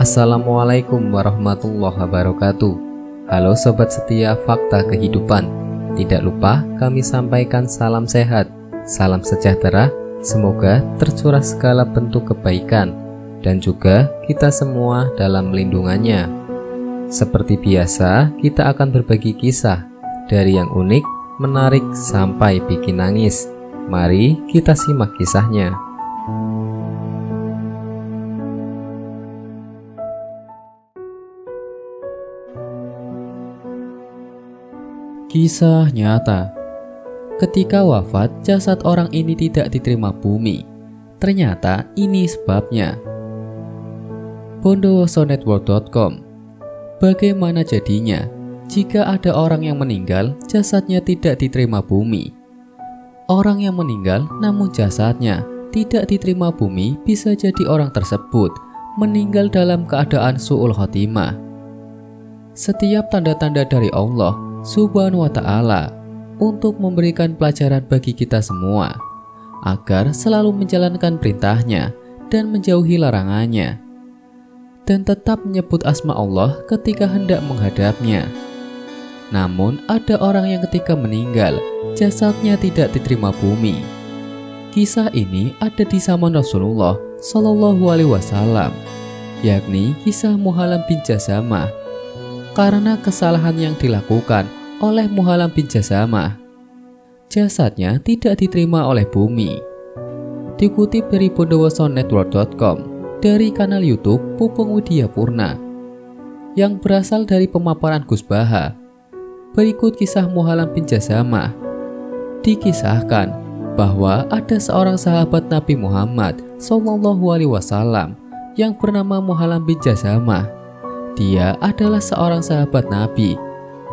Assalamualaikum warahmatullahi wabarakatuh. Halo sobat setia Fakta Kehidupan. Tidak lupa kami sampaikan salam sehat, salam sejahtera. Semoga tercurah segala bentuk kebaikan dan juga kita semua dalam lindungannya. Seperti biasa, kita akan berbagi kisah dari yang unik, menarik sampai bikin nangis. Mari kita simak kisahnya. Kisah nyata. Ketika wafat, jasad orang ini tidak diterima bumi. Ternyata ini sebabnya. Bondowosonetworld.com. Bagaimana jadinya jika ada orang yang meninggal, jasadnya tidak diterima bumi? Orang yang meninggal namun jasadnya tidak diterima bumi, bisa jadi orang tersebut meninggal dalam keadaan su'ul khotimah. Setiap tanda-tanda dari Allah Subhanahu wa ta'ala untuk memberikan pelajaran bagi kita semua agar selalu menjalankan perintahnya dan menjauhi larangannya, dan tetap menyebut asma Allah ketika hendak menghadapnya. Namun ada orang yang ketika meninggal jasadnya tidak diterima bumi. Kisah ini ada di zaman Rasulullah Shallallahu Alaihi Wasallam, yakni kisah Muhallam bin Jazamah. Karena kesalahan yang dilakukan oleh Muhallam bin Jazamah, jasadnya tidak diterima oleh bumi. Dikutip dari Bondowosonetworld.com dari kanal YouTube Pupung Widya Purna yang berasal dari pemaparan Gus Baha. Berikut kisah Muhallam bin Jazamah. Dikisahkan bahwa ada seorang sahabat Nabi Muhammad Sallallahu Alaihi Wasallam yang bernama Muhallam bin Jazamah. Dia adalah seorang sahabat Nabi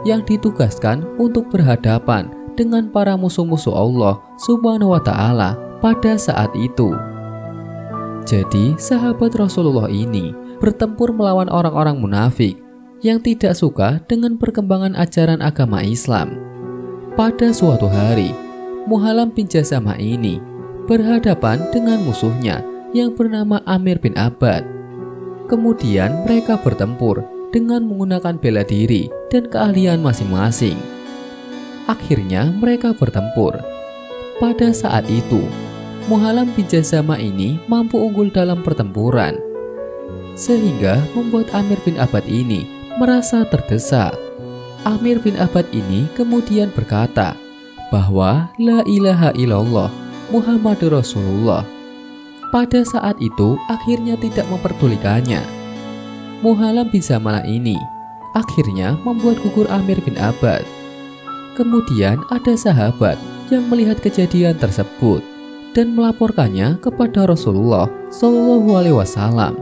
yang ditugaskan untuk berhadapan dengan para musuh-musuh Allah Subhanahu wa ta'ala pada saat itu. Jadi sahabat Rasulullah ini bertempur melawan orang-orang munafik yang tidak suka dengan perkembangan ajaran agama Islam. Pada suatu hari, Muhallam bin Jazamah ini berhadapan dengan musuhnya yang bernama Amir bin Abbad. Kemudian mereka bertempur dengan menggunakan bela diri dan keahlian masing-masing. Akhirnya mereka bertempur. Pada saat itu, Muhallam bin Jazamah ini mampu unggul dalam pertempuran, sehingga membuat Amir bin Abbad ini merasa terdesak. Amir bin Abbad ini kemudian berkata bahwa La ilaha illallah Muhammadur Rasulullah. Pada saat itu akhirnya tidak memperdulikannya. Muhallam bin Jazamah ini akhirnya membuat gugur Amir bin Abbad. Kemudian ada sahabat yang melihat kejadian tersebut dan melaporkannya kepada Rasulullah Shallallahu Alaihi Wasallam.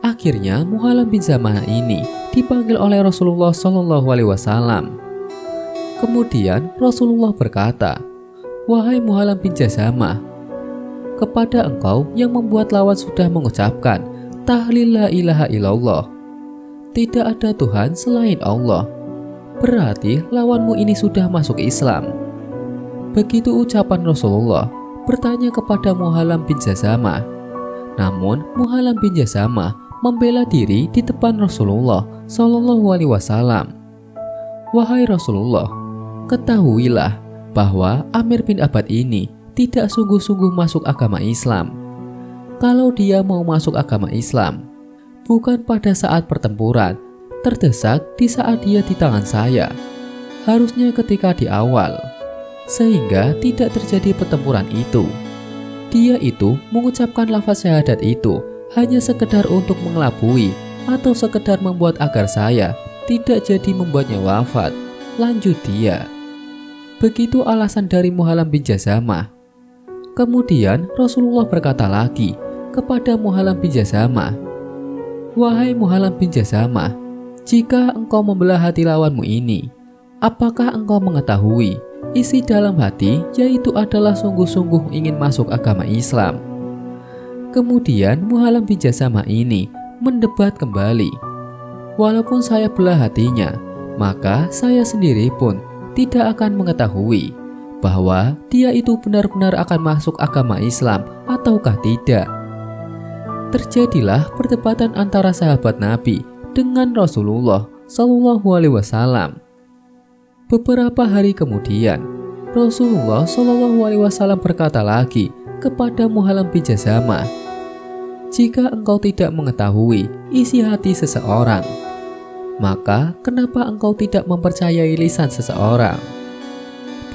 Akhirnya Muhallam bin Jazamah ini dipanggil oleh Rasulullah Shallallahu Alaihi Wasallam. Kemudian Rasulullah berkata, "Wahai Muhallam bin Jazamah, kepada engkau yang membuat lawan sudah mengucapkan tahlil la ilaha illallah, tidak ada Tuhan selain Allah, berarti lawanmu ini sudah masuk Islam." Begitu ucapan Rasulullah bertanya kepada Muhallam bin Jazamah. Namun Muhallam bin Jazamah membela diri di depan Rasulullah Shallallahu Alaihi Wasallam. "Wahai Rasulullah, ketahuilah bahwa Amir bin Abbad ini tidak sungguh-sungguh masuk agama Islam. Kalau dia mau masuk agama Islam, bukan pada saat pertempuran, terdesak di saat dia di tangan saya. Harusnya ketika di awal, sehingga tidak terjadi pertempuran itu. Dia itu mengucapkan lafaz syahadat itu hanya sekedar untuk mengelabui atau sekedar membuat agar saya tidak jadi membuatnya wafat," lanjut dia. Begitu alasan dari Muhallam bin Jazamah. Kemudian Rasulullah berkata lagi kepada Muhallam bin Jazamah, "Wahai Muhallam bin Jazamah, jika engkau membelah hati lawanmu ini, apakah engkau mengetahui isi dalam hati yaitu adalah sungguh-sungguh ingin masuk agama Islam?" Kemudian Muhallam bin Jazamah ini mendebat kembali, "Walaupun saya belah hatinya, maka saya sendiri pun tidak akan mengetahui bahwa dia itu benar-benar akan masuk agama Islam ataukah tidak. terjadilah perdebatan antara sahabat Nabi dengan Rasulullah Shallallahu Alaihi Wasallam. Beberapa hari kemudian, Rasulullah Shallallahu Alaihi Wasallam berkata lagi kepada Muhallam bin Jazamah, "Jika engkau tidak mengetahui isi hati seseorang, maka kenapa engkau tidak mempercayai lisan seseorang?"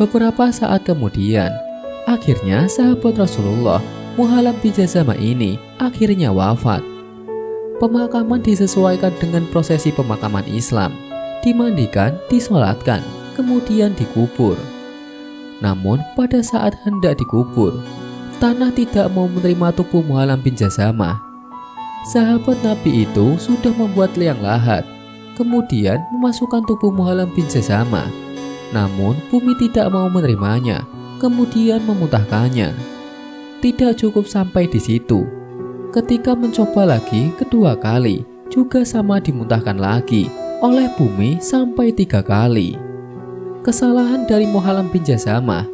Beberapa saat kemudian, akhirnya sahabat Rasulullah Muhallam bin Jazamah ini akhirnya wafat. Pemakaman disesuaikan dengan prosesi pemakaman Islam, dimandikan, disolatkan, kemudian dikubur. Namun pada saat hendak dikubur, tanah tidak mau menerima tubuh Muhallam bin Jazamah. Sahabat Nabi itu sudah membuat liang lahat, kemudian memasukkan tubuh Muhallam bin Jazamah. Namun bumi tidak mau menerimanya, kemudian memuntahkannya. Tidak cukup sampai di situ. Ketika mencoba lagi kedua kali, juga sama dimuntahkan lagi oleh bumi sampai 3 kali. Kesalahan dari Muhallam bin Jazamah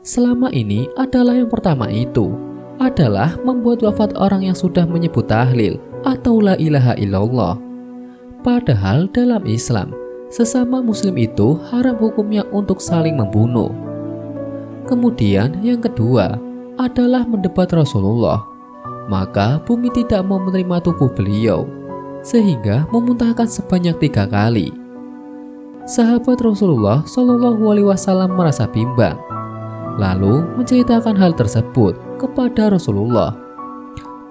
selama ini adalah yang pertama itu adalah membuat wafat orang yang sudah menyebut tahlil atau la ilaha illallah. Padahal dalam Islam, sesama muslim itu haram hukumnya untuk saling membunuh. Kemudian yang kedua adalah mendebat Rasulullah. Maka bumi tidak mau menerima tubuh beliau, sehingga memuntahkan sebanyak 3 kali. Sahabat Rasulullah Shallallahu Alaihi Wasallam merasa bimbang, lalu menceritakan hal tersebut kepada Rasulullah.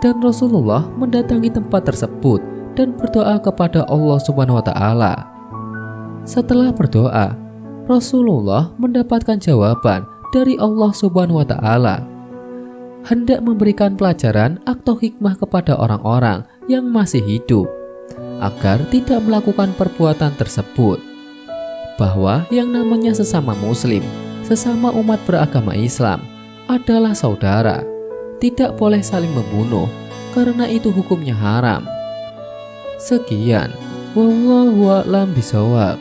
Dan Rasulullah mendatangi tempat tersebut dan berdoa kepada Allah Subhanahu Wa Taala. Setelah berdoa, Rasulullah mendapatkan jawaban dari Allah Subhanahu Wa Taala, hendak memberikan pelajaran atau hikmah kepada orang-orang yang masih hidup agar tidak melakukan perbuatan tersebut, bahwa yang namanya sesama muslim, sesama umat beragama Islam adalah saudara, tidak boleh saling membunuh karena itu hukumnya haram. Sekian, wallahu a'lam bishawab.